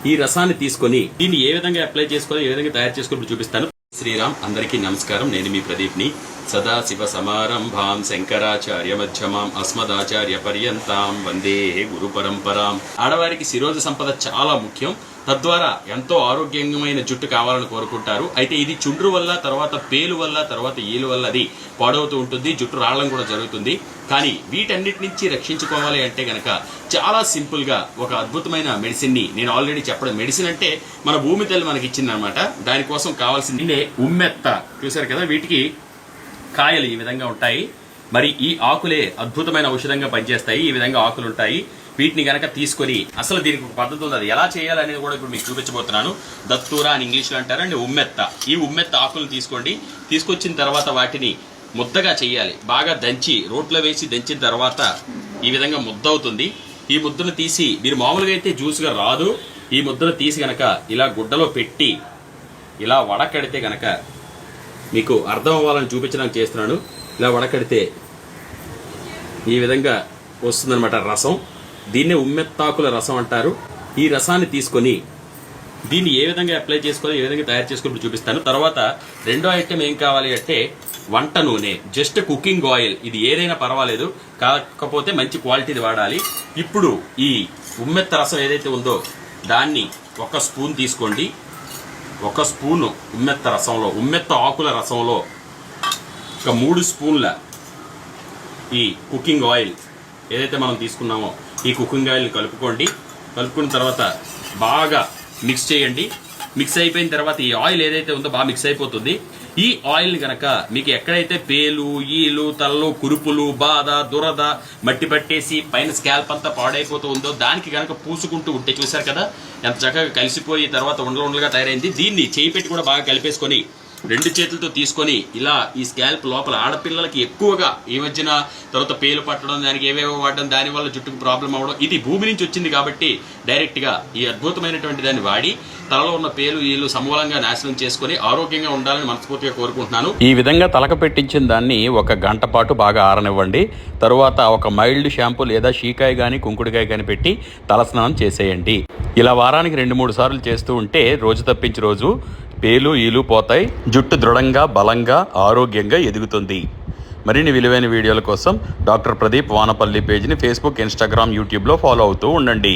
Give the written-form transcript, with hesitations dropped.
ఈ రసాన్ని తీసుకొని దీన్ని ఏ విధంగా అప్లై చేసుకోవాలి, ఏ విధంగా తయారు చేసుకోవాలి చూపిస్తాను. శ్రీరామ్, అందరికీ నమస్కారం. నేను మీ ప్రదీప్ని. సదాశివ సమారంభాం శంకరాచార్య మధ్యమాం అస్మదాచార్య పర్యంతాం వందే గురు పరంపరాం. ఆడవారికి శిరోజ సంపద చాలా ముఖ్యం. తద్వారా ఎంతో ఆరోగ్యమైన జుట్టు కావాలని కోరుకుంటారు. అయితే ఇది చుండ్రు వల్ల, తర్వాత పేలు వల్ల, తర్వాత ఈలు వల్ల అది పాడవుతూ ఉంటుంది, జుట్టు రావడం కూడా జరుగుతుంది. కానీ వీటన్నిటి నుంచి రక్షించుకోవాలి అంటే గనక చాలా సింపుల్ గా ఒక అద్భుతమైన మెడిసిన్ ని నేను ఆల్రెడీ చెప్పడం. మెడిసిన్ అంటే మన భూమి తల్లి మనకి ఇచ్చిందనమాట. దానికోసం కావాల్సింది ఉమ్మెత్త. చూసారు కదా, వీటికి కాయలు ఈ విధంగా ఉంటాయి. మరి ఈ ఆకులే అద్భుతమైన ఔషధంగా పనిచేస్తాయి. ఈ విధంగా ఆకులు ఉంటాయి. వీటిని గనక తీసుకొని, అసలు దీనికి ఒక పద్ధతి ఉంది, అది ఎలా చేయాలనేది కూడా ఇప్పుడు మీకు చూపించబోతున్నాను. దత్తూరా అని ఇంగ్లీష్లో అంటారు అండి. ఉమ్మెత్త. ఈ ఉమ్మెత్త ఆకులను తీసుకోండి. తీసుకొచ్చిన తర్వాత వాటిని ముద్దగా చేయాలి. బాగా దంచి రోట్లో వేసి దంచిన తర్వాత ఈ విధంగా ముద్ద అవుతుంది. ఈ ముద్దను తీసి, మీరు మామూలుగా అయితే జ్యూస్గా రాదు, ఈ ముద్దను తీసి గనక ఇలా గుడ్డలో పెట్టి ఇలా వడకడితే గనక, మీకు అర్థం అవ్వాలని చూపించడానికి చేస్తున్నాను. ఇలా వడకడితే ఈ విధంగా వస్తుందన్నమాట రసం. దీన్నే ఉమ్మెత్తాకుల రసం అంటారు. ఈ రసాన్ని తీసుకొని దీన్ని ఏ విధంగా అప్లై చేసుకోవాలి, ఏ విధంగా తయారు చేసుకోవాలి చూపిస్తాను. తర్వాత రెండో ఐటెం ఏం కావాలి అంటే వంట నూనె, జస్ట్ కుకింగ్ ఆయిల్. ఇది ఏదైనా పర్వాలేదు, కాకపోతే మంచి క్వాలిటీది వాడాలి. ఇప్పుడు ఈ ఉమ్మెత్త రసం ఏదైతే ఉందో దాన్ని ఒక స్పూన్ తీసుకోండి. ఒక స్పూను ఉమ్మెత్త రసంలో, ఉమ్మెత్త ఆకుల రసంలో ఒక 3 స్పూన్ల ఈ కుకింగ్ ఆయిల్ ఏదైతే మనం తీసుకున్నామో ఈ కుకింగ్ ఆయిల్ని కలుపుకోండి. కలుపుకున్న తర్వాత బాగా మిక్స్ చేయండి. మిక్స్ అయిపోయిన తర్వాత ఈ ఆయిల్ ఏదైతే ఉందో బాగా మిక్స్ అయిపోతుంది. ఈ ఆయిల్ని గనక మీకు ఎక్కడైతే పేలు, ఈలు, తలలో కురుపులు, బాధ, దురద, మట్టి పట్టేసి పైన స్కాల్ప్ అంతా పాడైపోతూ ఉందో దానికి గనక పూసుకుంటూ ఉంటే, చూసారు కదా ఎంత చక్కగా కలిసిపోయి తర్వాత ఉండలుగా తయారైంది. దీన్ని చేయి పెట్టి కూడా బాగా కలిపేసుకొని 2 చేతులతో తీసుకొని ఇలా ఈ స్కాల్ప్ లోపల, ఆడపిల్లలకి ఎక్కువగా ఈ మధ్యన తర్వాత పేలు పట్టడం, దానికి ఏవేవో వాడడం, దానివల్ల జుట్టుకు ప్రాబ్లం అవ్వడం, ఇది భూమి నుంచి వచ్చింది కాబట్టి డైరెక్ట్ గా ఈ అద్భుతమైనటువంటి దాన్ని వాడి తలలో ఉన్న పేలు ఈలు సమూలంగా నాశనం చేసుకుని ఆరోగ్యంగా ఉండాలని మనస్ఫూర్తిగా కోరుకుంటున్నాను. ఈ విధంగా తలక పెట్టించిన దాన్ని 1 గంట పాటు బాగా ఆరనివ్వండి. తరువాత ఒక మైల్డ్ షాంపూ లేదా షీకాయ కానీ కుంకుడుకాయ కానీ పెట్టి తలస్నానం చేసేయండి. ఇలా వారానికి 2-3 సార్లు చేస్తూ ఉంటే రోజు తప్పించి రోజు పేలు ఈలు పోతాయి, జుట్టు దృఢంగా, బలంగా, ఆరోగ్యంగా ఎదుగుతుంది. మరిన్ని విలువైన వీడియోల కోసం డాక్టర్ ప్రదీప్ వానపల్లి పేజ్ని ఫేస్బుక్, ఇన్స్టాగ్రామ్, యూట్యూబ్లో ఫాలో అవుతూ ఉండండి.